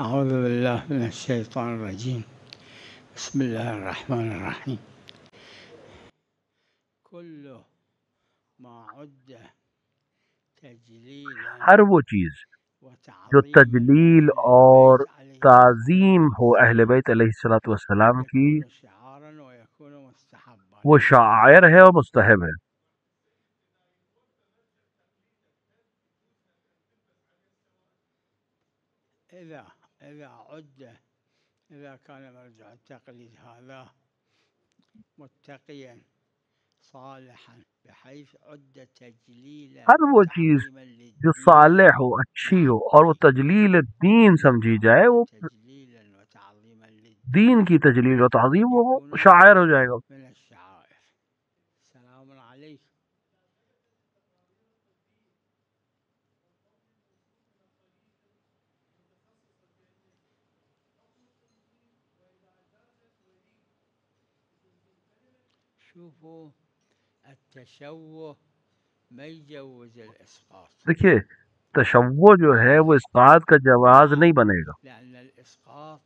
أعوذ بالله من الشيطان الرجيم بسم الله الرحمن الرحيم كل ما عد تجليلا ہر وہ چیز جو وتعظيما تجلیل لأهل اور البيت عليه تعظیم ہو اہل بیت علیہ الصلوۃ والسلام کی، يكون شعارا ويكون مستحبا. وہ شاعر ہے اور مستحب ہے. إذا كان مرجع التقليد هذا متقيا صالحا بحيث عد تجليلا ہر وہ چیز وتعظيما جو للدين صالح ہو، اچھی ہو اور وہ تجلیل دین سمجھی جائے، وہ تجليلا وتعظيما للدين دین کی تجلیل و تعظیم، وہ يكون شاعر ہو جائے گا. من الشعائر. سلام عليكم. شوفوا التشوه ما يجوز الإسقاط دیکھیے، تشوع جو ہے وہ اسقاط کا جواز نہیں بنے گا، لأن الإسقاط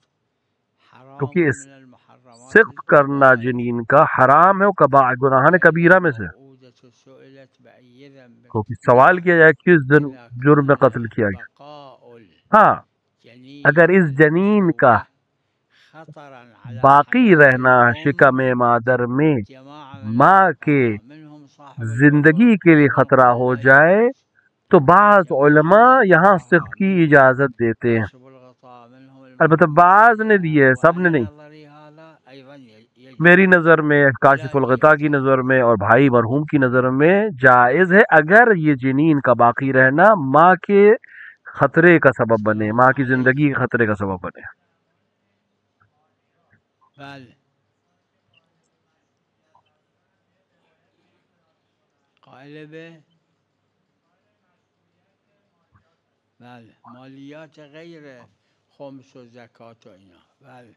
حرام کیونکہ اس من المحرمات سقط کرنا الكبائر. جنین کا حرام ہے، وہ گناہان کبیرہ میں سے. الموءودة سئلت بأي ذنب کیونکہ سوال کیا جائے کس دن إذا جرم میں كان قتل کیا گیا. بقاء ہاں، الجنين اگر اس جنین کا المشوه خطرا على باقی حياة رہنا الأم شکم مادر میں جماعة من ماں کے الفقهاء منهم صاحب زندگی الفروق کے لیے قالوا خطرہ بل ہو لا جائے يجوز. تو بعض جماعة علماء من یہاں صرف الفقهاء کی منهم اجازت دیتے ہیں، كاشف الغطاء منهم البتہ المحمد بعض نے الشريعة دی ہے، سب نے وعلى نہیں. نظري هذا أيضا يجوز میری نظر میں، کاشف ولا الغطاء کی دين نظر میں اور بھائی مرحوم کی نظر میں جائز ہے، اگر یہ جنین کا باقی رہنا ماں کے خطرے کا سبب بنے، السلام ماں کی عليكم. زندگی کے خطرے کا سبب بنے. بل قائل به بل مالیات غیر خمس و زکات و اینا. بل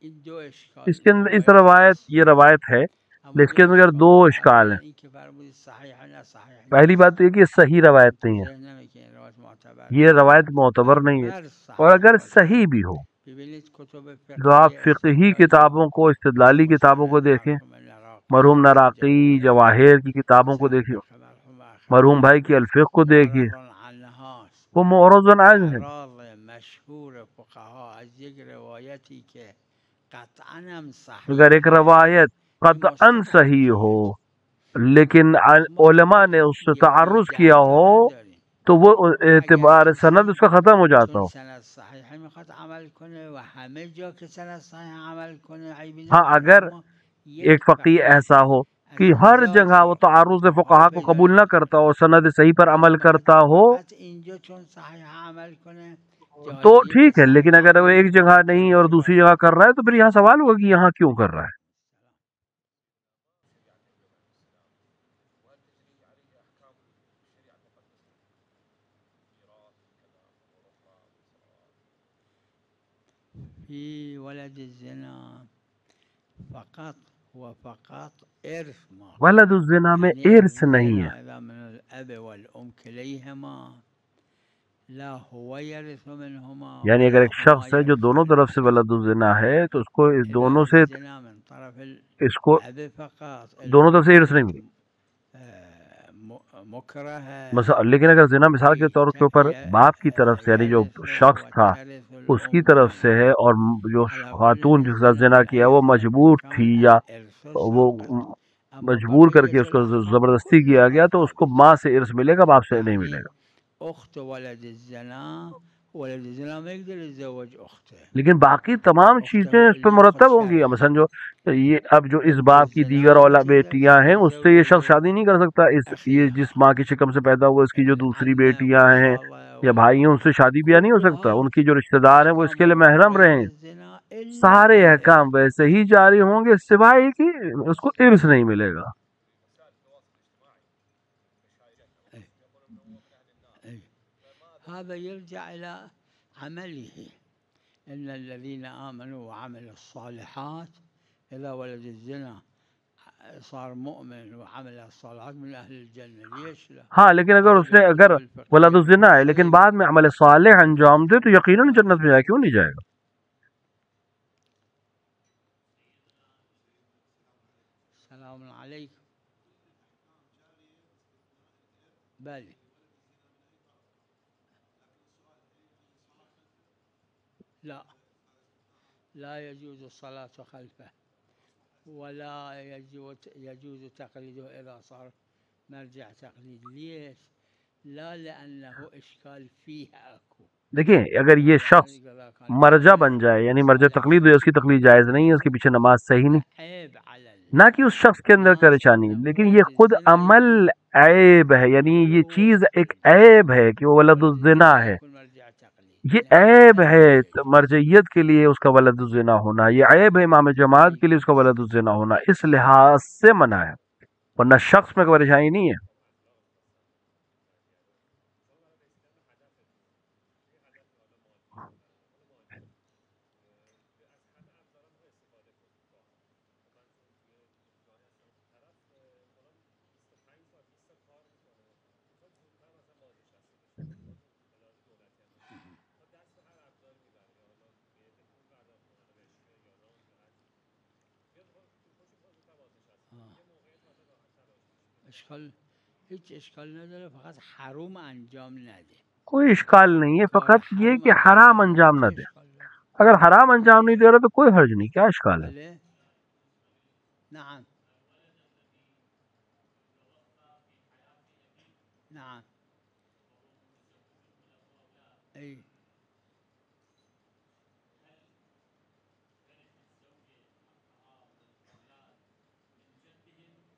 این دو اشکال اس کے اندر اس روایت، یہ روایت ہے، لیکن اس کے اندر دو اشکال ہیں. این که فرمودید صحیح نه صحیح پہلی بات تو یہ کہ یہ صحیح روایت تو نہیں ہے، ذهن نمی که این روایت معتبر یہ روایت معتبر نہیں ہے. اگر اور صحیح اگر باشه صحیح بھی ہو ببینید کتب تو آپ فقهی فقہی استدلالی کتابوں کو، استدلالی کتابوں کو مثلا دیکھیں، مرحوم العراقی مرحوم نراقی جواهر جواہر کی کتابوں کو مثلا دیکھیں، فقه مرحوم مرحوم اخوی بھائی کی الفقہ کو دیکھیے، معرض عنها وہ معرض عنہ ہے. اعراض مشهور فقها از یک روایتی که قطعا هم اگر ایک صحیحه روایت این قطعا مستحب صحیح ہو شده. لیکن ما علماء نے اس سے یکی تعرض ده کیا تا ہو نداریم تو وہ اگر اعتبار سند کسی اس کا ختم ہو جاتا چون ہو. سند صحیحه میخواد عمل کنه و همه جا که سند صحیح عمل کنه عیبی ہاں، نداره، اگر اما ایک یک فقیہ فقیه ایسا ہو از کہ ہر هزار جگہ وہ سال تعرض فقها فقہا رو کو پیدا قبول نہ کرتا نمیکنه ہو، سند صحیح پر عمل اما کرتا میخواد ہو فقط اینجا چون صحیح عمل کنه تو جای دیگه که ٹھیک ہے، لیکن صحیح اگر وہ عمل ایک جگہ نمیکنه نہیں اور ترک دوسری باید جگہ کر بکنه. رہا ہے تو پھر یہاں سوال ہوگا کہ یہاں کیوں کر رہا ہے. فی ولد الزنا فقط و فقط ارث ما ولد الزنا میں یعنی ارث نہیں الزنا ہے، اذا من الاب والام كليهما لا هو يرث منهما یعنی اگر ولا ایک هما شخص ہے جو دونوں يرثان. طرف سے ولد الزنا ہے تو اس کو اس اذا دونوں سے الزنا من طرف اس کو الاب فقط دونوں طرف سے الام ارث نہیں ملی. مکرهه لیکن اگر زنا مثال کے طور کے اوپر باپ کی طرف سے، یعنی جو يرث شخص تھا وترث اس کی الام طرف سے ہے، اور جو على كل خاتون جس کے ساتھ الزنا زنا کیا وہ بأي مجبور تھی مكان یا الإرث وہ ساقط. أما مجبور کر کے بقية اس کو الأحكام زبردستی کیا كلها گیا تو اس کو ثابتة. ماں سے ارث ملے گا، باپ سے نہیں ملے يعني گا. أخت ولد الزنا ما يقدر يتزوج أخته. لیکن باقی تمام چیزیں أخته اس پہ اللي مرتب يأخذ ہوں گی. شرعي مثلا جو یہ اب جو اس بنت باپ کی دیگر الزنا ما بیٹیاں ہیں اس سے یہ شخص تتزوج شادی نہیں کر سکتا. یہ جس أخيها ماں کی شکم سے پیدا ہوا اس کی جو دوسری العمة بیٹیاں ہیں والخالة یا بھائی ہیں ان سے شادی بیاہ نہیں ہو سکتا. ان كلها کی جو رشتہ دار ہیں وہ اس کے لیے أحكامها محرم غير رہیں. الزنا إلا سارے الإرث. احکام ویسے ہی جاری ہوں گے سوائے کہ اس کو ارث نہیں ملے گا. أي. هذا يرجع إلى عمله. إن الذين آمنوا وعملوا الصالحات إذا ولد الزنا صار مؤمن وعمل الصالحات من أهل الجنة. ليش لا؟ ہاں لیکن اگر اس نے اگر ولد الزنا ہے لیکن بعد میں عمل صالح انجام دے تو یقیناً جنت میں جائے، کیوں نہیں جائے گا؟ السلام عليكم. بالي لا يجوز الصلاة خلفه ولا يجوز تقليده إذا صار مرجع تقليد. ليش؟ لا لأنه إشكال فيها أكو. دیکھیں اگر یہ شخص مرجع بن جائے یعنی مرجع تقلید ہے، اس کی تقلید جائز نہیں ہے، اس کے پیچھے نماز صحیح نہیں، نہ کہ اس شخص کے اندر پریشانی، لیکن یہ خود عمل عیب ہے، یعنی یہ چیز ایک عیب ہے کہ وہ ولد الزنا ہے، یہ عیب ہے مرجعیت کے لیے اس کا ولد الزنا ہونا، یہ عیب ہے امام جماعت کے لیے اس کا ولد الزنا ہونا، اس لحاظ سے منع ہے، ورنہ شخص میں کوئی پریشانی نہیں ہے۔ هیچ اشکال نداره، فقط حرام انجام نده. کوئی اشکال نہیں ہے، فقط یہ کہ حرام انجام نہ دے، اگر حرام انجام نہیں دے رہا تو کوئی حرج نہیں، کیا اشکال ہے؟ نعم نعم اي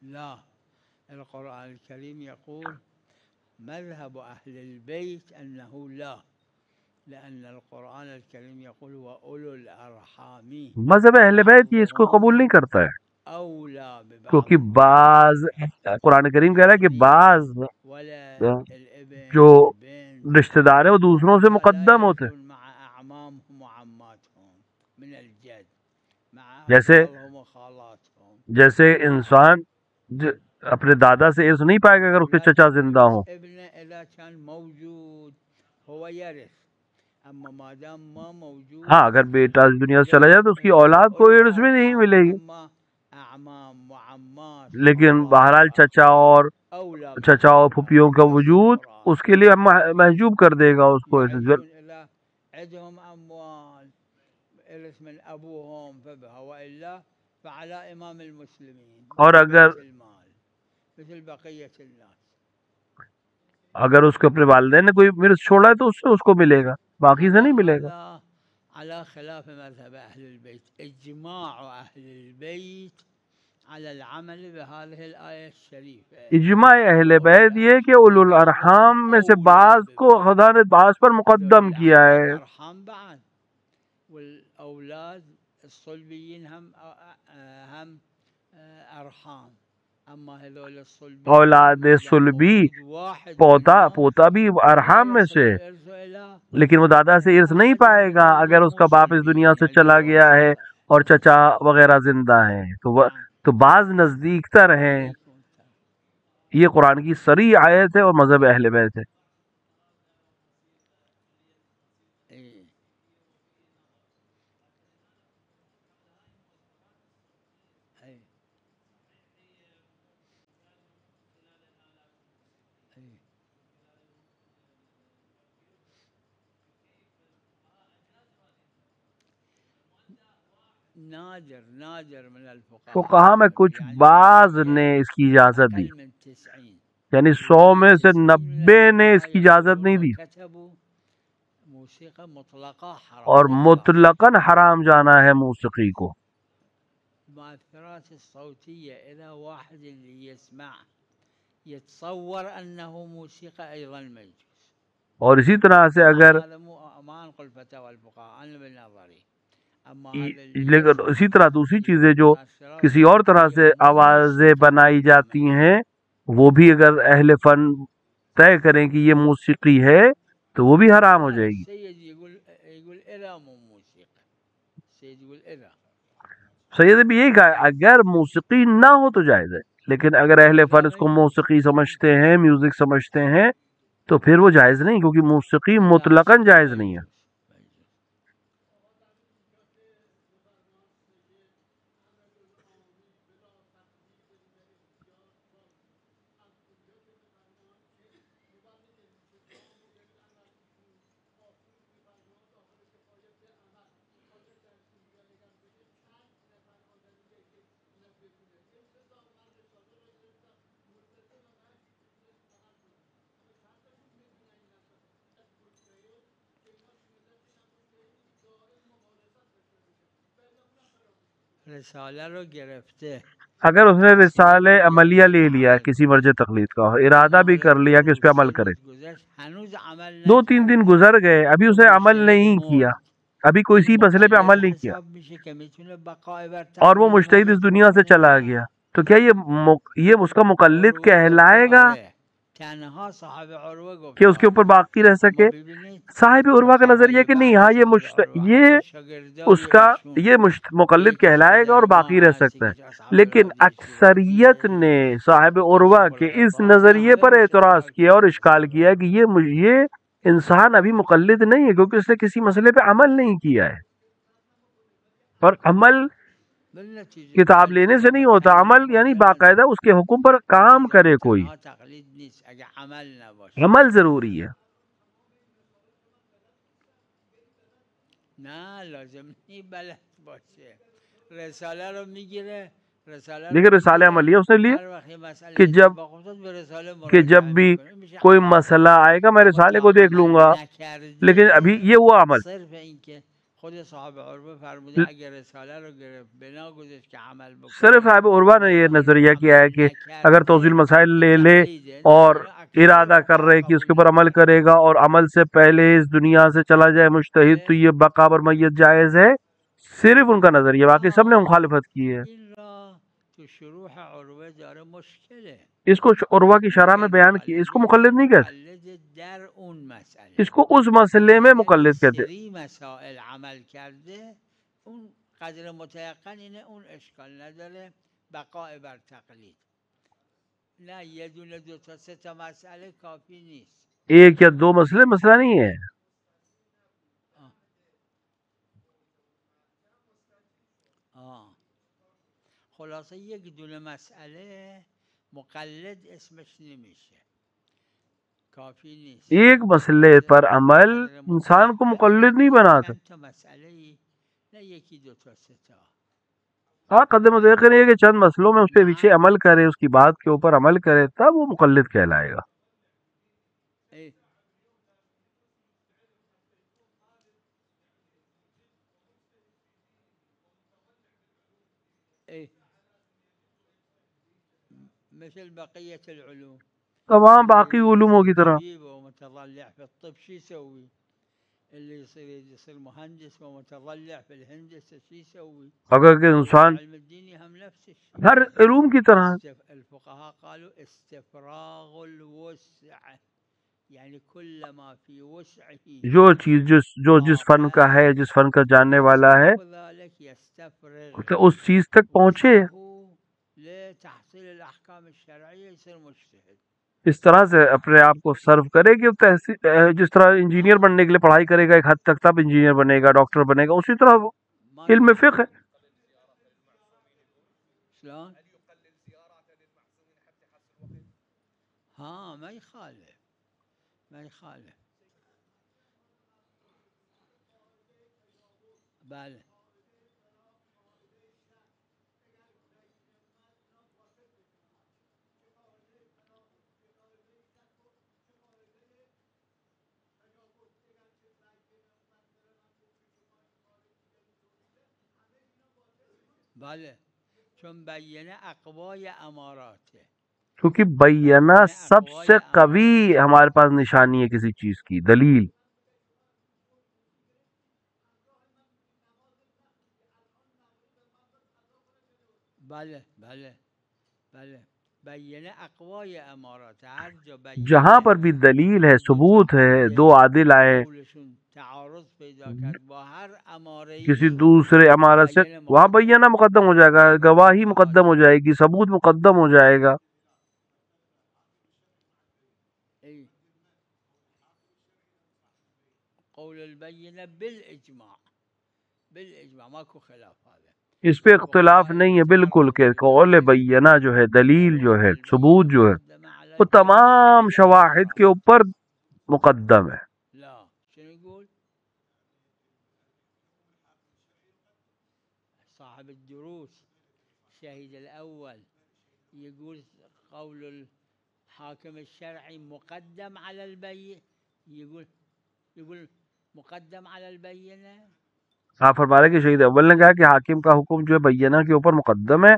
لا، القرآن الكريم يقول مذهب أهل البيت أنه لا، لأن القرآن الكريم يقول وأولو الأرحام، مذہب اہل بیت یہ اس کو قبول نہیں کرتا ہے، أولى ببعض، کیونکہ بعض قرآن کریم کہہ رہا ہے کہ بعض ولا الابن جو البنت رشتہ دار ہیں وہ دوسروں سے مقدم ہوتے ہیں، مع أعمامهم وعماتهم من الجد مع جیسے أخوالهم وخالاتهم. جیسے انسان اپنے دادا سے ارث نہیں پائے گا اگر اس کے چچا زندہ ہوں، ابن إذا كان موجود هو يرث، أما ما دام ما موجود ہاں اگر بیٹا اس دنیا سے چلا جائے تو اس کی اولاد کو ارث میں نہیں ملے گی، أما أعمام وعمات لیکن بہرحال چچا اور أولى چچا اور پھوپھیوں کا وجود اس کے لیے محجوب کر دے گا اس کو۔ يعرفون إذا عندهم أموال إرث من أبوهم فبها، وإلا فعلى إمام المسلمين اور اگر بيت المال مثل بقية الناس. اگر اس کو اپنے والدین نے کوئی ورث چھوڑا ہے تو اس سے اس کو ملے گا، باقی سے نہیں ملے گا۔ هذا على خلاف مذهب أهل البيت. إجماع أهل البيت على العمل بهذه الآية الشريفة. اجماع اہل بیت یہ کہ اولو الارحام میں سے بعض کو خدا نے بعض پر مقدم کیا ہے، الأرحام بعد، والأولاد الصلبيين هم أرحام. أما هذول الصلبيين اولاد صلبی واحد پوتا بھی ارحام میں سے، لیکن وہ دادا سے ارث نہیں پائے گا اگر اس کا باپ اس دنیا سے چلا گیا ہے اور چچا وغیرہ زندہ ہیں تو بعض نزدیک تر ہیں۔ یہ قرآن کی صریح آیت ہے اور مذہب اہل بیت ہے۔ نادر من الفقهاء فقہا میں کچھ بعض نے اس کی اجازت دی، أقل من 90 یعنی 100 میں سے 90 نے اس کی اجازت نہیں دی كتبوا موسيقى مطلقة حرام، اور مطلقاً حرام جانا ہے موسیقی کو۔ المؤثرات الصوتية إذا واحد اللي يسمع يتصور أنه موسيقى أيضا ما يجوز. اور اسی طرح سے اگر هذا ما نقول فتاوى الفقهاء، أنا بالنظري. أما لیکن اسی طرح دوسری چیزیں جو کسی اور طرح سے آوازیں بنائی جاتی ہیں وہ بھی اگر اہل فن طے کریں کہ یہ موسیقی ہے تو وہ بھی حرام ہو جائے گی. السيد يقول إذا مو موسيقى، السيد يقول إذا. سید نے بھی یہی کہا اگر موسیقی نہ ہو تو جائز ہے، لیکن اگر اہل فن اس کو موسیقی سمجھتے ہیں، میوزک سمجھتے ہیں، تو پھر وہ جائز نہیں، کیونکہ موسیقی مطلقاً جائز نہیں ہے. رسالہ رو گرفته، اگر اس نے رسالہ عملیہ لے لیا کسی مرجع تقلید کا، ارادہ بھی کر لیا کہ اس پہ عمل کرے، هنوز عمل 2-3 دن گزر گئے، ابھی اسے عمل نہیں کیا، ابھی کوئی اسی مسئلے پہ عمل نہیں کیا، حساب میشه که میتونه بقای بر اور وہ تقلید مجتہد باشه اس دنیا سے چلا گیا، تو کیا یہ اس کا مقلد کہلائے گا تنها صاحب عروه گفت کہ اس کے اوپر باقی رہ سکے؟ صاحب عروہ کا نظریہ کہ نہیں، ہاں یہ اس کا یہ مقلد کہلائے گا اور باقی رہ سکتا ہے، لیکن اکثریت نے صاحب عروہ کے اس نظریے پر اعتراض کیا اور اشکال کیا کہ یہ انسان ابھی مقلد نہیں ہے، کیونکہ اس نے کسی مسئلے پہ عمل نہیں کیا ہے. اور عمل کتاب لینے سے نہیں ہوتا، عمل یعنی باقاعدہ اس کے حکم پر کام کرے کوئی، عمل ضروری ہے. نه لازم نی بلد باشه، رساله رو میگیره، رساله رو لیکن رسالہ میگیره عملیہ اس نے لیے هر وقت یه مسئله کہ اتفاق افتاد به رساله جب مراجعه بھی میکنه، میشه کوئی عمل. مسئلہ آئے گا میں اما رسالے تا کو دیکھ لوں گا، عمل نکرده لیکن ابھی یہ ہوا عمل. صرف این که خود صاحب عروه فرموده اگر رساله رو گرفت بنا گذاشت که عمل صرف بکنه صاحب عروہ نے یہ ولی نظریہ کیا ہے کہ اگر توضیح المسائل لے لے اور ارادہ کر رہے کہ اس کے اوپر عمل کرے گا اور عمل سے پہلے اس دنیا سے چلا جائے مجتہد، تو یہ بقا بر میت جائز ہے. صرف ان کا نظریہ، باقی سب نے مخالفت کی ہے. این را تو شروح عروه داره مشکله. اس کو عروہ کی شرح میں بیان کیا، اس کو مقلد نہیں کہتے، مقلد در اون مسئله، اس کو اس مسئلے میں مقلد کہتے. سری مسائل عمل کرده اون قدر متیقن اینه، اون اشکال نداره بقای بر تقلید. نه یه دونه دو تا سه تا مسئله کافی نیست. ایک یا دو مسئلے مسئلہ نہیں ہے. خلاصه یک دونه مسئله مقلد اسمش نمیشه، کافی نیست. ایک مسئلے پر عمل انسان کو مقلد نہیں بناتا. چند تا مسئله نه یکی دو تا سه تا. ہاں قدم متأخر یہ کہ چند مسئلوں میں اس پہ پیچھے عمل کرے، اس کی بات کے اوپر عمل کرے، تب وہ مقلد کہلائے گا. مثل بقیت العلوم، تمام باقی علوموں کی طرح. ومتضلع في الطب شو يسوي؟ اللي يصير مهندس ومتضلع في الهندسة شو يسوي؟ اگر کہ انسان علم الدين هم نفس الشيء. ہر علوم کی طرح. الفقهاء قالوا استفراغ الوسع، یعنی کل ما فی وسعه، جو چیز جو جس فن کا ہے، جس فن کا جاننے والا ہے، تو اس چیز تک پہنچے. لتحصیل الاحکام الشرعیہ يصير مجتہد. اس طرح سے اپنے آپ کو سرو کرے کہ جس طرح انجینئر بننے کے لیے پڑھائی کرے گا ایک حد تک، تب انجینئر بنے گا، ڈاکٹر بنے گا، اسی طرح علم فقہ ہے. ہاں ما يخالف، ما يخالف. بله بله، چون بیانه اقوای اماراته، کیونکہ بینہ سب سے قوی ہمارے پاس نشانی ہے کسی چیز کی، دلیل. بله بله بله. جہاں پر بھی دلیل ہے، ثبوت ہے، دو عادل آئے کسی دوسرے امارت سے، وہاں بینہ مقدم ہو جائے گا، گواہی مقدم ہو جائے گی، ثبوت مقدم ہو جائے گا۔ اس پہ اختلاف نہیں ہے بالکل کہ قول بینہ جو ہے، دلیل جو ہے، ثبوت جو ہے، وہ تمام شواہد کے اوپر مقدم ہے۔ صاحب الدروس شهيد الأول يقول قول الحاكم الشرعي مقدم على البينة، يقول مقدم على البينة۔ آپ فرما رہے کہ شہید اول نے کہا کہ حاکم کا حکم جو ہے بینہ کے اوپر مقدم ہے۔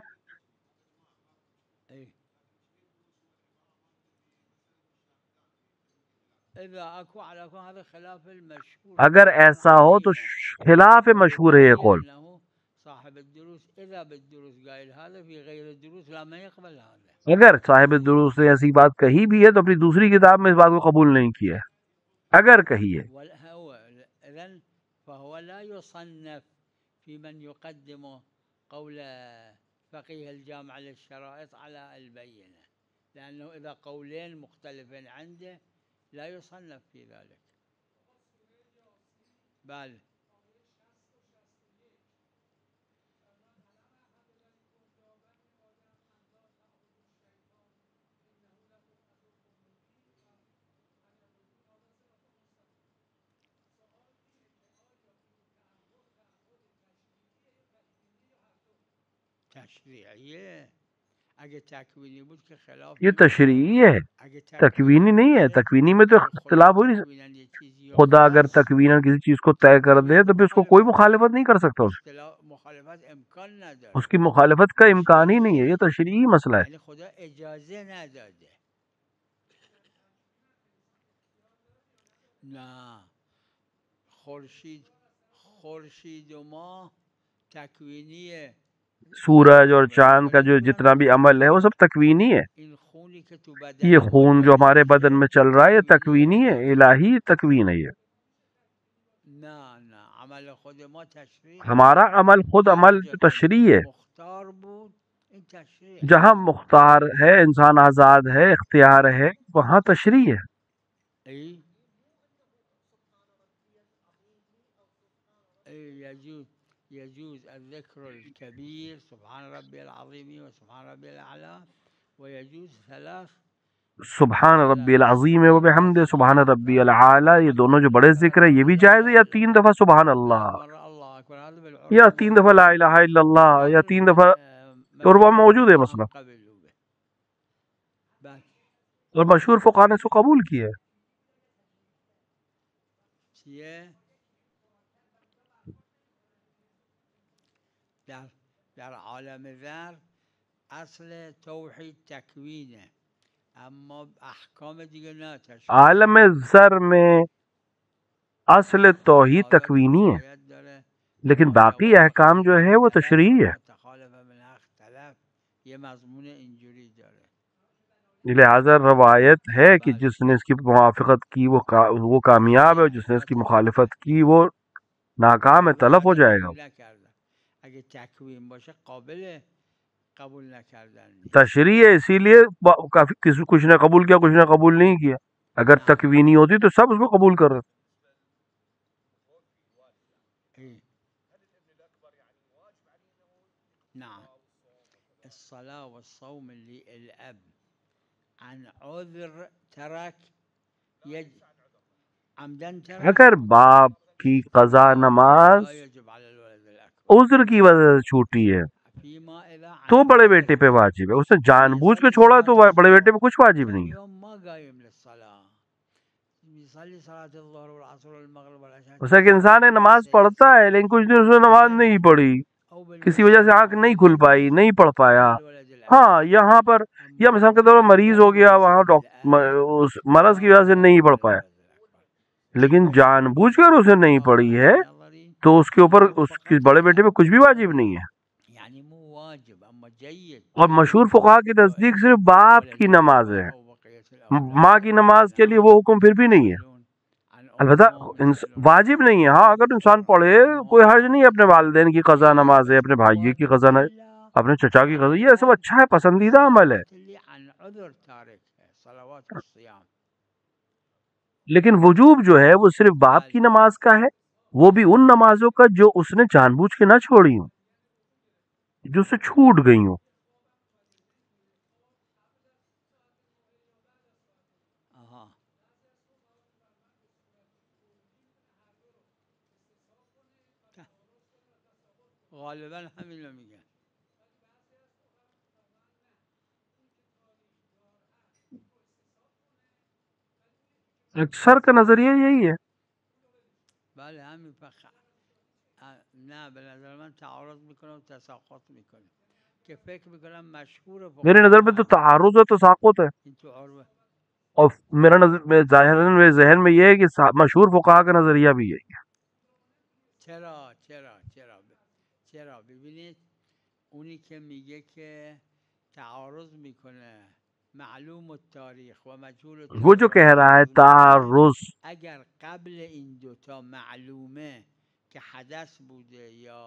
اگر ایسا ہو تو خلاف مشہور ہے یہ قول۔ اگر صاحب الدروس نے ایسی بات کہی بھی ہے تو اپنی دوسری کتاب میں اس بات کو قبول نہیں کیا ہے، اگر کہی ہے۔ فهو لا يصنف في من يقدم قول فقيه الجامع للشرائط على البينة، لأنه إذا قولين مختلفين عنده لا يصنف في ذلك. بل یہ تشریعی ہے، تکوینی نہیں ہے۔ تکوینی میں تو اختلاف ہو نہیں سکتا۔ خدا اگر تکویناً کسی چیز کو طے کر دے تو پھر اس کو کوئی مخالفت نہیں کر سکتا، اس کی مخالفت کا امکان ہی نہیں ہے۔ یہ تشریعی مسئلہ ہے۔ خدا اجازه نداده، نه خورشید و ماه تکوینی ہے، سورج اور چاند کا جو جتنا بھی عمل ہے وہ سب تکوینی ہے۔ یہ خون جو ہمارے بدن میں چل رہا ہے یہ تکوینی ہے، الہی تکوین ہے۔ یہ ہمارا عمل خود عمل تشریع ہے۔ جہاں مختار ہے، انسان آزاد ہے، اختیار ہے، وہاں تشریع ہے۔ يجوز الذكر الكبير سبحان ربي العظيم وسبحان ربي الأعلى، ويجوز ثلاث سبحان ربی العظیم و بحمد سبحان ربی العالی، یہ دونوں جو بڑے ذکر ہے یہ بھی جائز ہے، یا 3 دفعہ سبحان اللہ، یا 3 دفعہ لا الہ الا اللہ، یا 3 دفعہ اور وہ موجود ہے مسئلہ، اور مشہور فقہاء نے اس کو قبول کیا ہے۔ در عالم ذر اصل توحید تکوینه، اما احکام دیگه نه تشریع۔ عالم ذر میں اصل توحید تکوینی ہے، لیکن باقی احکام جو ہے وہ تشریعی ہے۔ یہ مضمون اینجوری داره، لہذا روایت ہے کہ جس نے اس کی موافقت کی وہ کامیاب ہے، اور جس نے اس کی مخالفت کی وہ ناکام ہے، تلف ہو جائے گا۔ اگه تکوین باشه قابل قبول نکردن، تشریع ہے، اسی لیے کچھ نے قبول کیا، کچھ نے قبول نہیں کیا۔ اگر تکوینی ہوتی تو سب اس کو قبول کر رہے۔ نعم الصلاة والصوم للأب عن عذر ترك عمدن ترك، اگر باپ کی قضا نماز عذر کی وجہ سے چھوٹی ہے تو بڑے بیٹے پہ واجب ہے، اس نے جان بوجھ کے چھوڑا تو بڑے بیٹے پہ کچھ واجب نہیں ہے۔ اسے ایک انسان ہے نماز پڑھتا ہے لیکن کچھ دن اس نے نماز نہیں پڑھی، کسی وجہ سے آنکھ نہیں کھل پائی، نہیں پڑھ پایا، ہاں یہاں پر یا مثال کے طور پر مریض ہو گیا، وہاں اس مرض کی وجہ سے نہیں پڑھ پایا، لیکن جان بوجھ کر اسے نہیں پڑھی ہے تو اس کے اوپر اس کے بڑے بیٹے پہ کچھ بھی واجب نہیں ہے۔ اور مشہور فقہا کے نزدیک صرف باپ کی نماز ہے، ماں کی نماز کے لیے وہ حکم پھر بھی نہیں ہے، البتہ واجب نہیں ہے۔ ہاں اگر انسان پڑھے کوئی حرج نہیں ہے، اپنے والدین کی قضا نماز ہے، اپنے بھائی کی قضا نماز، اپنے چچا کی قضا، یہ سب اچھا ہے، پسندیدہ عمل ہے، لیکن وجوب جو ہے وہ صرف باپ کی نماز کا ہے، وہ بھی ان نمازوں کا جو اس نے جان بوجھ کے نہ چھوڑی ہوں، جو سے چھوٹ گئی ہوں۔ غالباً ہمیں نمیگن اکثر کا نظریہ یہی ہے۔ بله همین نه به نظر من تعارض میکنه و تساقط میکنه که فکر میکنم مشهور میرے نظر میں تو تعارض و تساقط ہے، این تو عروه اور میرا نظر ظاہراً میرے ذہن میں یہ ہے کہ مشہور فقہا کا نظریہ بھی یہی ہے۔ چرا ببینید اونی که میگه که تعارض میکنه معلوم التاریخ و مجهول التاریخ، وہ جو کہہ رہا ہے تعارض، اگر قبل این دوتا معلومه که حدث بوده یا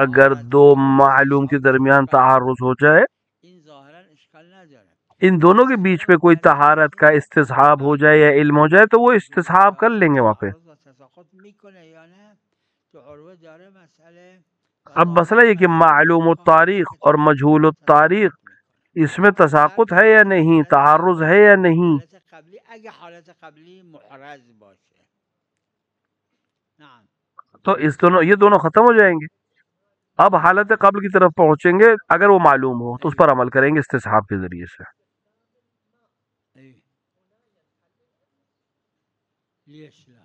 اگر دو معلوم کے درمیان تعارض ہو جائے، این ظاهرا اشکال نداره، ان دونوں کے بیچ میں کوئی طہارت کا استصحاب ہو جائے یا علم ہو جائے تو وہ استصحاب کر لیں گے وہاں پہ۔ اب مسئلہ یہ کہ معلوم التاریخ اور مجہول التاریخ اس میں تساقط ہے یا نہیں، تعارض ہے یا نہیں۔ حالت قبلی محرز باشه تو اس دونوں یہ دونوں ختم ہو جائیں گے، اب حالت قبل کی طرف پہنچیں گے، اگر وہ معلوم ہو تو اس پر عمل کریں گے استصحاب کے ذریعے سے۔ ليش لا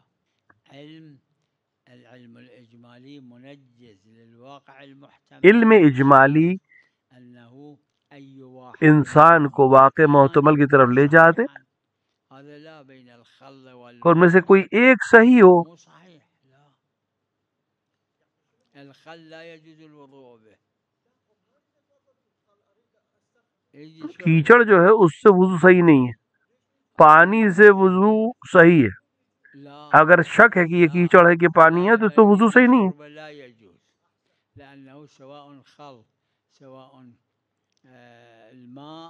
العلم الإجمالي منجز للواقع المحتمل، علم اجمالی أنه أي واحد انسان کو واقع محتمل کی طرف لے جاتے، هذا لا بين الخل اور میں سے کوئی ایک صحیح ہو، مو صحيح، لا الخل لا يجوز الوضوء به، کیچڑ جو ہے اس سے وضو صحیح نہیں ہے، پانی سے وضو صحیح ہے، اگر شک ہے کہ یہ کیچڑ ہے کہ پانی ہے تو اس سے وضو صحیح نہیں ہے۔ لا يجوز لأنه سواء خل سواء الماء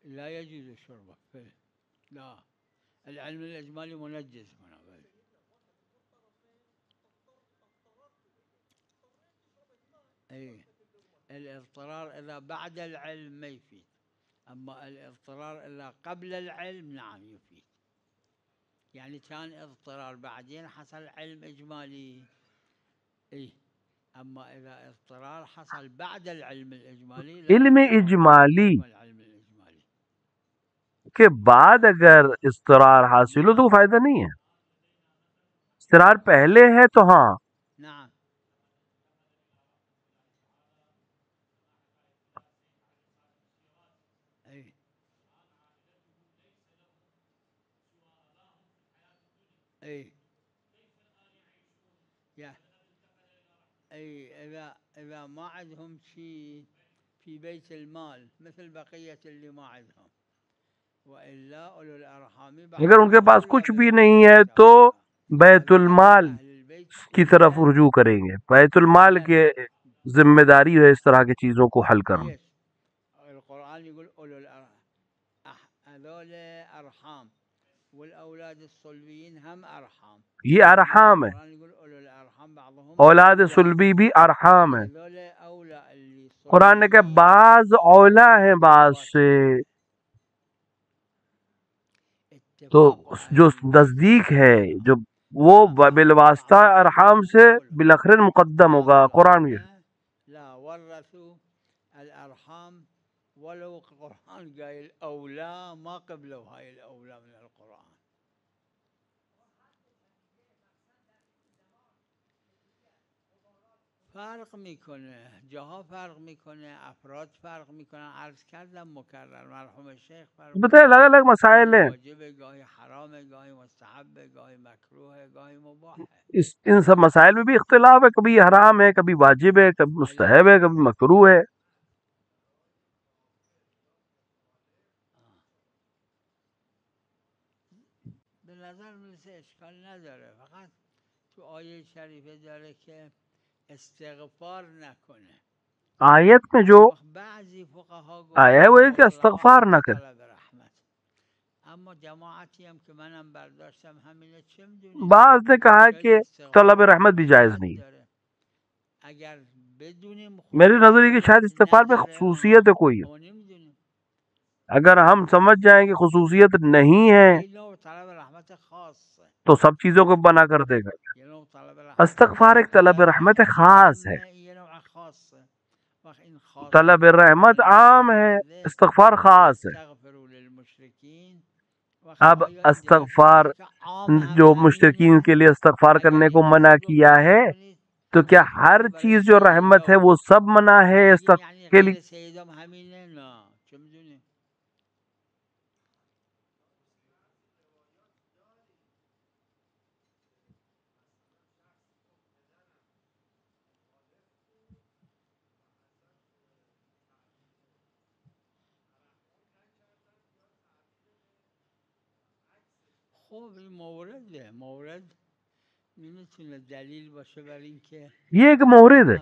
لا يجوز شربه، لا العلم الإجمالي منجز هنا. اي الاضطرار إذا بعد العلم ما يفيد، أما الاضطرار إذا قبل العلم نعم يفيد، يعني كان اضطرار بعدين حصل علم إجمالي، اي اما اذا اضطرار حصل بعد العلم الإجمالي علم اجمالی کے بعد اگر اضطرار حاصل ہو تو وہ فائدہ نہیں ہے، اضطرار پہلے ہے تو ہاں، نعم اي اذا ما عندهم شيء في بيت المال مثل بقية اللي ما عندهم والا اولو الارحام، اگر ان کے پاس کچھ بھی نہیں ہے تو بیت المال کی طرف رجوع کریں گے، بیت المال کے ذمہ داری ہے اس طرح کی چیزوں کو حل کرنا۔ القرآن يقول اولو الارحام والاولاد الصلبيين هم ارحام، یہ ارحام ہے، اولاد صلبی بھی ارحام ہے، قرآن نے کہا بعض اولا ہیں بعض سے، تو جو نزدیک ہے جو وہ بالواسطہ ارحام سے بالاخره مقدم ہوگا۔ قرآن میں لا ورثوا الارحام ولو القرآن قايل اولا ما قبلوا هاي الاولى من القرآن، فرق میکنه، جاها فرق میکنه، افراد فرق میکنن، عرض کردم مکرر مرحوم شیخ فرق بتائیں الگ الگ مسائل ہیں، واجب گاهی حرام گاهی مستحب گاهی مکروه گاهی مباح ہے، ان سب مسائل میں بھی اختلاف ہے، کبھی حرام ہے، کبھی واجب ہے، کبھی مستحب ہے، کبھی مکروہ ہے۔ تو آیه شریفه داره که استغفار نکنه. آیت میں جو بعضی فقها آیا ہے وہ ہے کہ استغفار نہ کرے. طلب رحمت. اما جماعتی هم که منم برداشتم همینه، چه میدونیم بعض نے کہا کہ طلب رحمت بھی جائز نہیں. اگر بدونیم میری نظر یہ کہ شاید استغفار میں خصوصیت ہے کوئی. اگر ہم سمجھ جائیں کہ خصوصیت نہیں ہے تو سب چیزوں کو بنا کر دے گا. استغفار ایک طلب رحمت خاص ہے. طلب رحمت عام ہے، استغفار خاص ہے. اب استغفار جو مشرکین کے لیے استغفار کرنے کو منع کیا ہے، تو کیا ہر چیز جو رحمت ہے وہ سب منع ہے استغفار کے لیے؟ یہ ایک مورد ہے.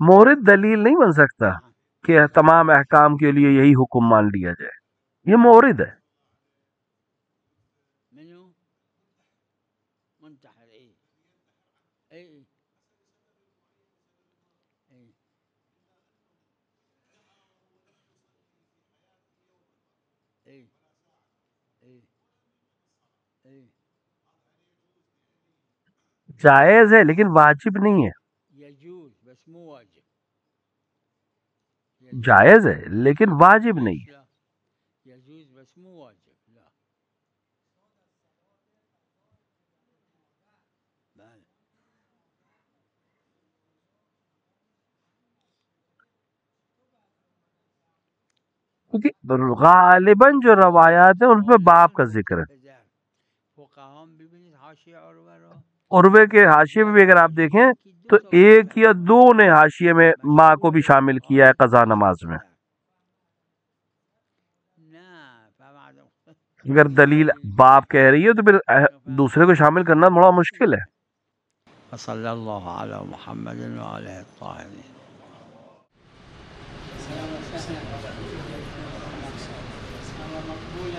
مورد دلیل نہیں بن سکتا کہ تمام احکام کے لیے یہی حکم مان لیا جائے. یہ مورد ہے. جائز ہے لیکن واجب نہیں ہے. جائز ہے لیکن واجب نہیں ہے. کیونکہ غالباً جو روایات ہیں ان میں باپ کا ذکر ہے. عروے کے حاشیے میں بھی اگر آپ دیکھیں تو ایک یا دو نے حاشیے میں ماں کو بھی شامل کیا ہے قضا نماز میں. اگر دلیل باپ کہہ رہی ہے تو پھر دوسرے کو شامل کرنا بڑا مشکل ہے. صلی اللہ علی محمد وعلیہ الطاہرین. مقبول